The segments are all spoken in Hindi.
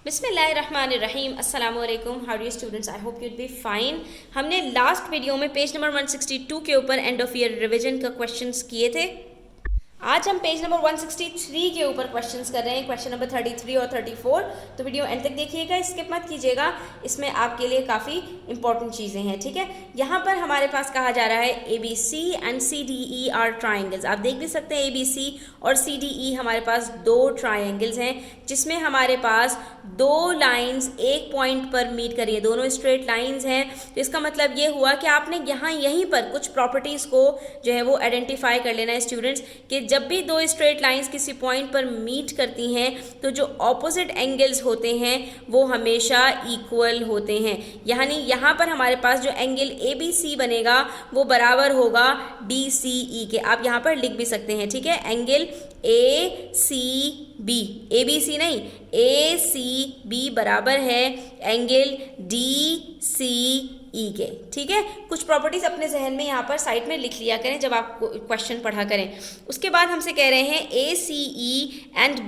बिस्मिल्लाहिर्रहमानिर्रहीम अस्सलाम वालेकुम। How are you students? I hope you'd be fine. हमने लास्ट वीडियो में पेज नंबर 162 के ऊपर एंड ऑफ ईयर रिवीजन का क्वेश्चंस किए थे। आज हम पेज नंबर 163 के ऊपर क्वेश्चंस कर रहे हैं, क्वेश्चन नंबर 33 और 34। तो वीडियो एंड तक देखिएगा, स्किप मत कीजिएगा, इसमें आपके लिए काफ़ी इंपॉर्टेंट चीज़ें हैं। ठीक है, यहाँ पर हमारे पास कहा जा रहा है ABC and CDE are triangles. आप देख भी सकते हैं ABC और CDE हमारे पास दो ट्राइंगल्स हैं, जिसमें हमारे पास दो लाइंस एक पॉइंट पर मीट करी है, दोनों स्ट्रेट लाइंस हैं। तो इसका मतलब ये हुआ कि आपने यहाँ यहीं पर कुछ प्रॉपर्टीज़ को जो है वो आइडेंटिफाई कर लेना है स्टूडेंट्स, कि जब भी दो स्ट्रेट लाइंस किसी पॉइंट पर मीट करती हैं तो जो ऑपोजिट एंगल्स होते हैं वो हमेशा इक्वल होते हैं। यानी यहाँ पर हमारे पास जो एंगल ABC बनेगा वो बराबर होगा DCE के। आप यहाँ पर लिख भी सकते हैं, ठीक है, एंगल ACB, ABC नहीं, ACB बराबर है एंगल DCE के। ठीक है, कुछ प्रॉपर्टीज अपने जहन में यहाँ पर साइड में लिख लिया करें जब आप क्वेश्चन पढ़ा करें। उसके बाद हमसे कह रहे हैं ACE एंड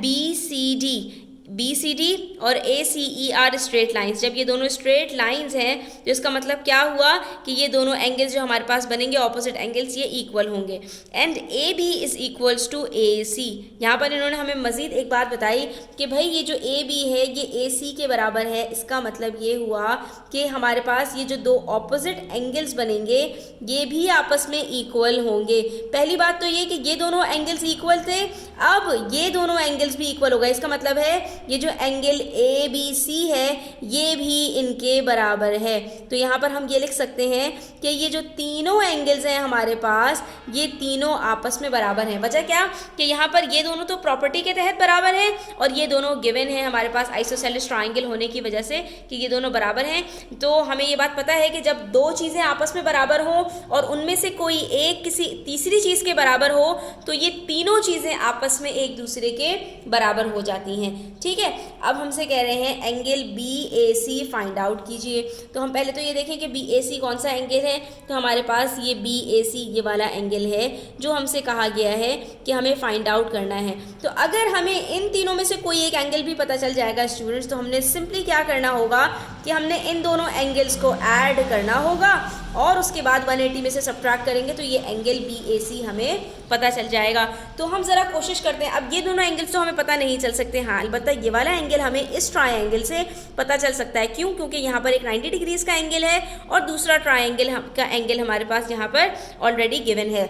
BCD और ACE आर स्ट्रेट लाइंस। जब ये दोनों स्ट्रेट लाइंस हैं तो इसका मतलब क्या हुआ कि ये दोनों एंगल्स जो हमारे पास बनेंगे ऑपोजिट एंगल्स, ये इक्वल होंगे। And AB is equals to AC। यहाँ पर इन्होंने हमें मजीद एक बात बताई कि भाई ये जो AB है ये AC के बराबर है। इसका मतलब ये हुआ कि हमारे पास ये जो दो ऑपोजिट एंगल्स बनेंगे ये भी आपस में इक्वल होंगे। पहली बात तो ये कि ये दोनों एंगल्स इक्वल थे, अब ये दोनों एंगल्स भी इक्वल हो गए। इसका मतलब है ये जो एंगल ABC है ये भी इनके बराबर है। तो यहाँ पर हम ये लिख सकते हैं कि ये जो तीनों एंगल्स हैं हमारे पास ये तीनों आपस में बराबर हैं। वजह क्या कि यहाँ पर ये दोनों तो प्रॉपर्टी के तहत बराबर हैं और ये दोनों गिवन है हमारे पास आइसोसेलेस ट्राइंगल होने की वजह से कि ये दोनों बराबर हैं। तो हमें ये बात पता है कि जब दो चीज़ें आपस में बराबर हो और उनमें से कोई एक किसी तीसरी चीज़ के बराबर हो तो ये तीनों चीज़ें आपस में एक दूसरे के बराबर हो जाती हैं। ठीक है, अब हमसे कह रहे हैं एंगल BAC फाइंड आउट कीजिए। तो हम पहले तो ये देखें कि BAC कौन सा एंगल है। तो हमारे पास ये BAC ये वाला एंगल है जो हमसे कहा गया है कि हमें फाइंड आउट करना है। तो अगर हमें इन तीनों में से कोई एक एंगल भी पता चल जाएगा स्टूडेंट्स, तो हमने सिंपली क्या करना होगा कि हमने इन दोनों एंगल्स को ऐड करना होगा और उसके बाद 180 में से सब्ट्रैक्ट करेंगे तो ये एंगल BAC हमें पता चल जाएगा। तो हम ज़रा कोशिश करते हैं। अब ये दोनों एंगल्स तो हमें पता नहीं चल सकते, हाँ अलबत्ता ये वाला एंगल हमें इस ट्रायंगल से पता चल सकता है। क्यों? क्योंकि यहाँ पर एक 90 डिग्रीज का एंगल है और दूसरा ट्रायंगल का एंगल हमारे पास यहाँ पर ऑलरेडी गिवन है।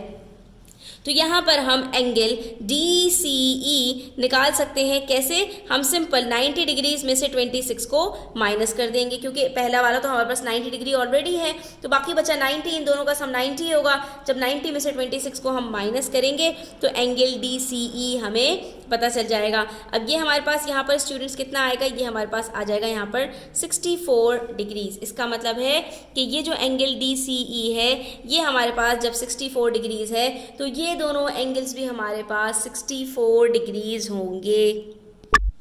तो यहाँ पर हम एंगल DCE निकाल सकते हैं। कैसे? हम सिंपल 90 डिग्रीज में से 26 को माइनस कर देंगे, क्योंकि पहला वाला तो हमारे पास 90 डिग्री ऑलरेडी है तो बाकी बचा 90, इन दोनों का सम 90 होगा। जब 90 में से 26 को हम माइनस करेंगे तो एंगल DCE हमें पता चल जाएगा। अब ये हमारे पास यहाँ पर स्टूडेंट्स कितना आएगा, ये हमारे पास आ जाएगा यहाँ पर 64 डिग्रीज। इसका मतलब है कि ये जो एंगल DCE है ये हमारे पास जब 64 डिग्रीज है तो ये दोनों एंगल्स भी हमारे पास 64 डिग्रीज होंगे।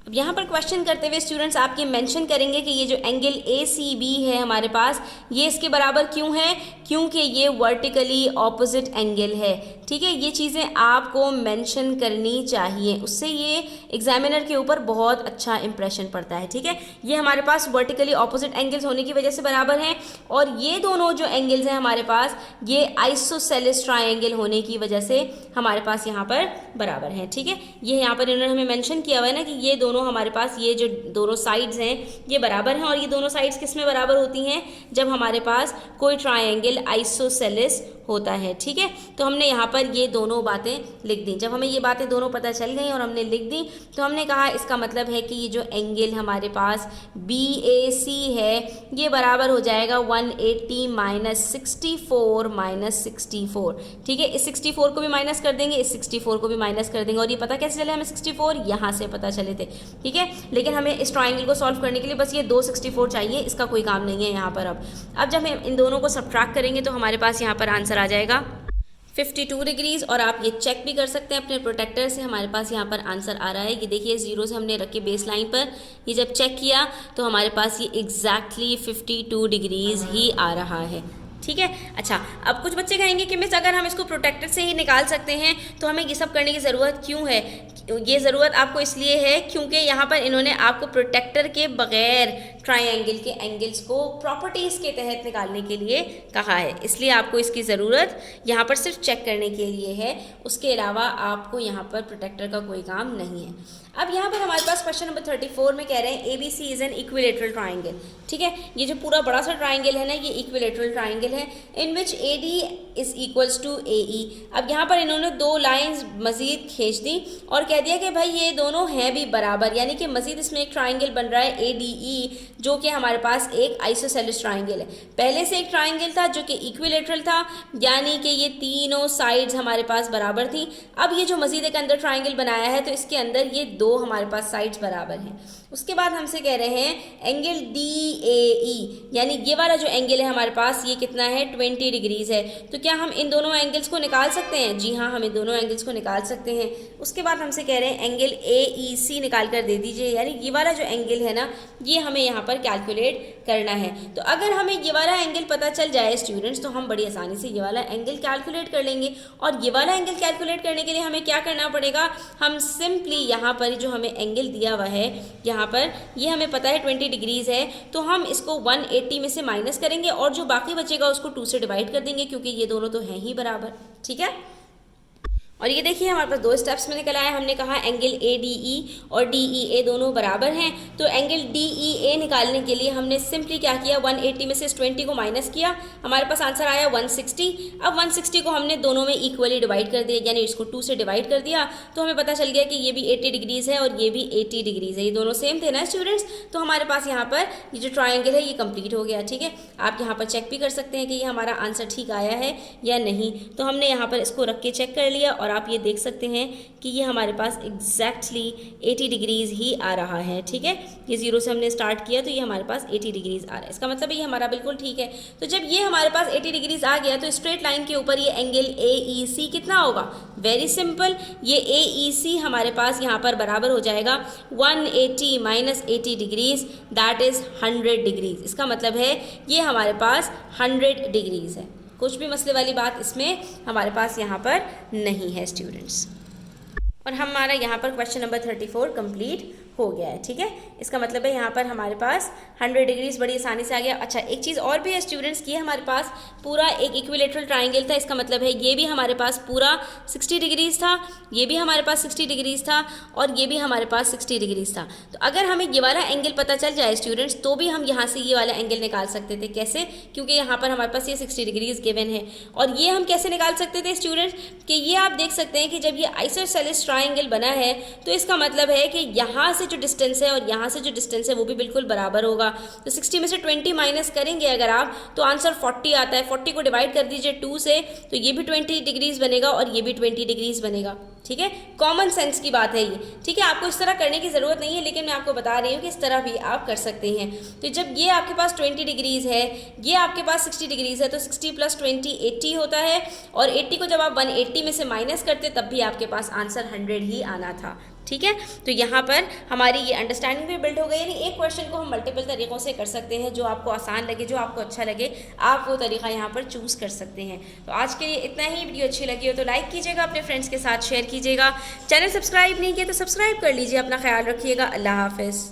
अब यहाँ पर क्वेश्चन करते हुए स्टूडेंट्स आप ये मेंशन करेंगे कि ये जो एंगल ACB है हमारे पास ये इसके बराबर क्यों है? क्योंकि ये वर्टिकली ऑपोजिट एंगल है। ठीक है, ये चीज़ें आपको मेंशन करनी चाहिए, उससे ये एग्जामिनर के ऊपर बहुत अच्छा इंप्रेशन पड़ता है। ठीक है, ये हमारे पास वर्टिकली ऑपोजिट एंगल्स होने की वजह से बराबर हैं और ये दोनों जो एंगल्स हैं हमारे पास ये आइसोसेलेस ट्रायंगल होने की वजह से हमारे पास यहाँ पर बराबर हैं। ठीक है, ये यहाँ पर इन्होंने हमें मेंशन किया हुआ है ना कि ये दोनों हमारे पास ये जो दोनों साइड्स हैं ये बराबर हैं। और ये दोनों साइड्स किस में बराबर होती हैं? जब हमारे पास कोई ट्रायंगल आइसोसेलेस होता है। ठीक है, तो हमने यहाँ पर ये दोनों बातें लिख दी। जब हमें ये बातें दोनों पता चल गई और हमने लिख दी तो हमने कहा इसका मतलब है कि ये जो एंगल हमारे पास BAC है ये बराबर हो जाएगा 180 माइनस 64। ठीक है, इस 64 को भी माइनस कर देंगे, इस 64 को भी माइनस कर देंगे। और ये पता कैसे चले हमें 64? यहाँ से पता चले थे। ठीक है, लेकिन हमें इस ट्राइंगल को सॉल्व करने के लिए बस ये 2 64 चाहिए, इसका कोई काम नहीं है यहाँ पर। अब जब हम इन दोनों को सब्ट्रैक्ट करेंगे तो हमारे पास यहाँ पर आंसर आ जाएगा 52 डिग्रीज। और आप ये चेक भी कर सकते हैं अपने प्रोटेक्टर से, हमारे पास यहाँ पर आंसर आ रहा है। ये देखिए जीरो से हमने रखे बेस लाइन पर, ये जब चेक किया तो हमारे पास ये एग्जैक्टली 52 डिग्रीज ही आ रहा है। ठीक है। अच्छा, अब कुछ बच्चे कहेंगे कि मिस अगर हम इसको प्रोटेक्टर से ही निकाल सकते हैं तो हमें ये सब करने की ज़रूरत क्यों है? ये ज़रूरत आपको इसलिए है क्योंकि यहाँ पर इन्होंने आपको प्रोटेक्टर के बगैर ट्रायंगल के एंगल्स को प्रॉपर्टीज़ के तहत निकालने के लिए कहा है, इसलिए आपको इसकी ज़रूरत यहाँ पर सिर्फ चेक करने के लिए है, उसके अलावा आपको यहाँ पर प्रोटेक्टर का कोई काम नहीं है। अब यहाँ पर हमारे पास क्वेश्चन नंबर 34 में कह रहे हैं ABC is an equilateral triangle. ठीक है, ये जो पूरा बड़ा सा ट्राइंगल है ना, ये इक्विलेटरल ट्राइंगल है in which AD is equals to AE। अब यहाँ पर इन्होंने दो लाइंस मजीद खींच दी और कह दिया कि भाई ये दोनों हैं भी बराबर, यानी कि मजीद इसमें एक ट्राइंगल बन रहा है ADE, जो कि हमारे पास एक आइसोसेलेस ट्राइंगल है। पहले से एक ट्राइंगल था जो कि इक्विलेटरल था, यानी कि ये तीनों साइड्स हमारे पास बराबर थी। अब ये जो मजीद एक अंदर ट्राइंगल बनाया है तो इसके अंदर ये दो हमारे पास साइड्स बराबर हैं। उसके बाद हमसे कह रहे हैं एंगल DAE, यानी ये वाला जो एंगल है हमारे पास ये कितना है 20 डिग्रीज है। तो क्या हम इन दोनों एंगल्स को निकाल सकते हैं? जी हाँ, हम इन दोनों एंगल्स को निकाल सकते हैं। उसके बाद हमसे कह रहे हैं एंगल AEC निकाल कर दे दीजिए, यानी ये वाला जो एंगल है ना ये हमें यहाँ पर कैलकुलेट करना है। तो अगर हमें ये वाला एंगल पता चल जाए स्टूडेंट्स तो हम बड़ी आसानी से ये वाला एंगल कैलकुलेट कर लेंगे। और ये वाला एंगल कैलकुलेट करने के लिए हमें क्या करना पड़ेगा? हम सिंपली यहाँ पर जो हमें एंगल दिया हुआ है यहाँ पर ये हमें पता है 20 डिग्रीज है, तो हम इसको 180 में से माइनस करेंगे और जो बाकी बचेगा उसको 2 से डिवाइड कर देंगे, क्योंकि ये दोनों तो हैं ही बराबर। ठीक है, और ये देखिए हमारे पास दो स्टेप्स में निकल आया। हमने कहा एंगल ADE और DEA दोनों बराबर हैं, तो एंगल DEA निकालने के लिए हमने सिंपली क्या किया, 180 में से इस 20 को माइनस किया, हमारे पास आंसर आया 160। अब 160 को हमने दोनों में इक्वली डिवाइड कर दिया, यानी इसको 2 से डिवाइड कर दिया, तो हमें पता चल गया कि ये भी 80 डिग्रीज है और ये भी 80 डिग्रीज है, ये दोनों सेम थे ना स्टूडेंट्स। तो हमारे पास यहाँ पर ये जो ट्राइंगल है ये कंप्लीट हो गया। ठीक है, आप यहाँ पर चेक भी कर सकते हैं कि ये हमारा आंसर ठीक आया है या नहीं। तो हमने यहाँ पर इसको रख के चेक कर लिया और आप ये देख सकते हैं कि ये हमारे पास एग्जैक्टली 80 डिग्रीज ही आ रहा है। ठीक है, ये 0 से हमने स्टार्ट किया तो ये हमारे पास 80 डिग्रीज आ रहा है, इसका मतलब ये हमारा बिल्कुल ठीक है। तो जब ये हमारे पास 80 डिग्रीज आ गया तो स्ट्रेट लाइन के ऊपर ये एंगल AEC कितना होगा? वेरी सिंपल, ये AEC हमारे पास यहाँ पर बराबर हो जाएगा 180 minus 80 degrees, that is 100 degrees. इसका मतलब है ये हमारे पास 100 डिग्रीज है, कुछ भी मसले वाली बात इसमें हमारे पास यहाँ पर नहीं है स्टूडेंट्स। और हमारा यहाँ पर क्वेश्चन नंबर 34 कंप्लीट हो गया है। ठीक है, इसका मतलब है यहाँ पर हमारे पास 100 डिग्रीज बड़ी आसानी से आ गया। अच्छा, एक चीज़ और भी है स्टूडेंट्स की, हमारे पास पूरा एक इक्विलेटरल ट्राइंगल था, इसका मतलब है ये भी हमारे पास पूरा 60 डिग्रीज था, ये भी हमारे पास 60 डिग्रीज था और ये भी हमारे पास 60 डिग्रीज था। तो अगर हमें ये वाला एंगल पता चल जाए स्टूडेंट्स तो भी हम यहाँ से ये वाला एंगल निकाल सकते थे। कैसे? क्योंकि यहाँ पर हमारे पास ये 60 डिग्रीज गिवन है। और ये हम कैसे निकाल सकते थे स्टूडेंट्स कि ये आप देख सकते हैं कि जब ये आइसोसेलेस ट्राइंगल बना है तो इसका मतलब है कि यहाँ से जो डिस्टेंस है और यहाँ से जो डिस्टेंस है वो भी बिल्कुल बराबर होगा। तो 60 में से 20 माइनस करेंगे अगर आप तो आंसर 40 आता है। 40 को डिवाइड कर दीजिए 2 से तो ये भी 20 डिग्रीज बनेगा और ये भी 20 डिग्रीज बनेगा। ठीक है, कॉमन सेंस की बात है ये। ठीक है, आपको इस तरह करने की ज़रूरत नहीं है, लेकिन मैं आपको बता रही हूँ कि इस तरह भी आप कर सकते हैं। तो जब ये आपके पास 20 डिग्रीज है, ये आपके पास 60 डिग्रीज है, तो 60 प्लस 20 80 होता है और 80 को जब आप 180 में से माइनस करते तब भी आपके पास आंसर 100 ही आना था। ठीक है, तो यहाँ पर हमारी ये अंडरस्टैंडिंग भी बिल्ड हो गई, यानी एक क्वेश्चन को हम मल्टीपल तरीक़ों से कर सकते हैं, जो आपको आसान लगे, जो आपको अच्छा लगे, आप वो तरीका यहाँ पर चूज़ कर सकते हैं। तो आज के लिए इतना ही। वीडियो अच्छी लगी हो तो लाइक कीजिएगा, अपने फ्रेंड्स के साथ शेयर कीजिएगा, चैनल सब्सक्राइब नहीं किया तो सब्सक्राइब कर लीजिए। अपना ख्याल रखिएगा, अल्लाह हाफ़िज़।